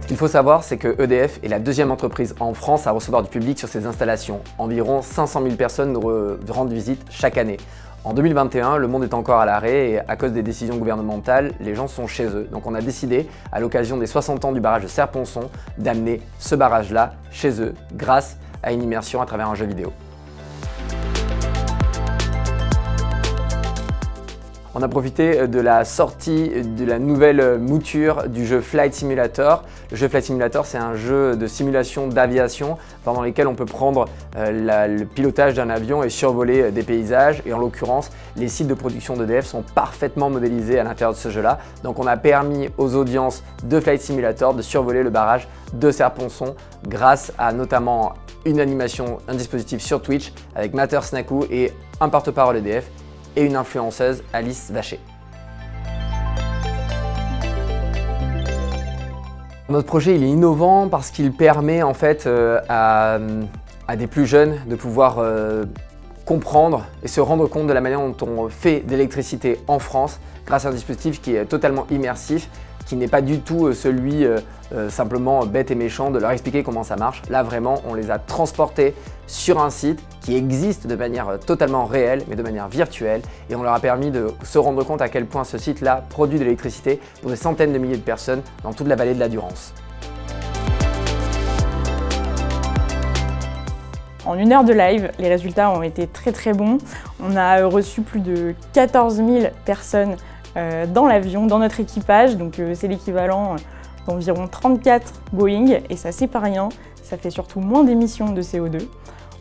Ce qu'il faut savoir, c'est que EDF est la deuxième entreprise en France à recevoir du public sur ses installations. Environ 500 000 personnes nous rendent visite chaque année. En 2021, le monde est encore à l'arrêt et à cause des décisions gouvernementales, les gens sont chez eux. Donc on a décidé, à l'occasion des 60 ans du barrage de Serre-Ponçon, d'amener ce barrage-là chez eux grâce à une immersion à travers un jeu vidéo. On a profité de la sortie de la nouvelle mouture du jeu Flight Simulator. Le jeu Flight Simulator, c'est un jeu de simulation d'aviation pendant lequel on peut prendre le pilotage d'un avion et survoler des paysages. Et en l'occurrence, les sites de production d'EDF sont parfaitement modélisés à l'intérieur de ce jeu-là. Donc on a permis aux audiences de Flight Simulator de survoler le barrage de Serre-Ponçon grâce à notamment une animation, un dispositif sur Twitch avec Mater Snaku et un porte-parole EDF et une influenceuse, Alice Vacher. Notre projet il est innovant parce qu'il permet en fait à des plus jeunes de pouvoir comprendre et se rendre compte de la manière dont on fait de l'électricité en France grâce à un dispositif qui est totalement immersif, qui n'est pas du tout celui simplement bête et méchant de leur expliquer comment ça marche. Là vraiment, on les a transportés sur un site qui existe de manière totalement réelle, mais de manière virtuelle, et on leur a permis de se rendre compte à quel point ce site-là produit de l'électricité pour des centaines de milliers de personnes dans toute la vallée de la Durance. En 1 heure de live, les résultats ont été très bons. On a reçu plus de 14 000 personnes dans l'avion, dans notre équipage, donc c'est l'équivalent d'environ 34 Boeing, et ça c'est pas rien, ça fait surtout moins d'émissions de CO2.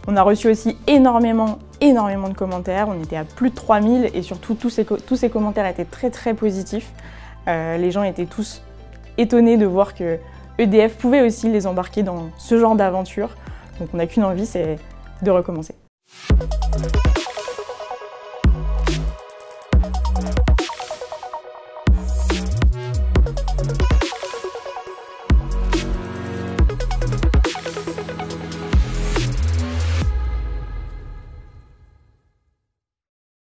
On a reçu aussi énormément de commentaires, on était à plus de 3000 et surtout tous ces commentaires étaient très positifs. Les gens étaient tous étonnés de voir que EDF pouvait aussi les embarquer dans ce genre d'aventure, donc on n'a qu'une envie, c'est de recommencer.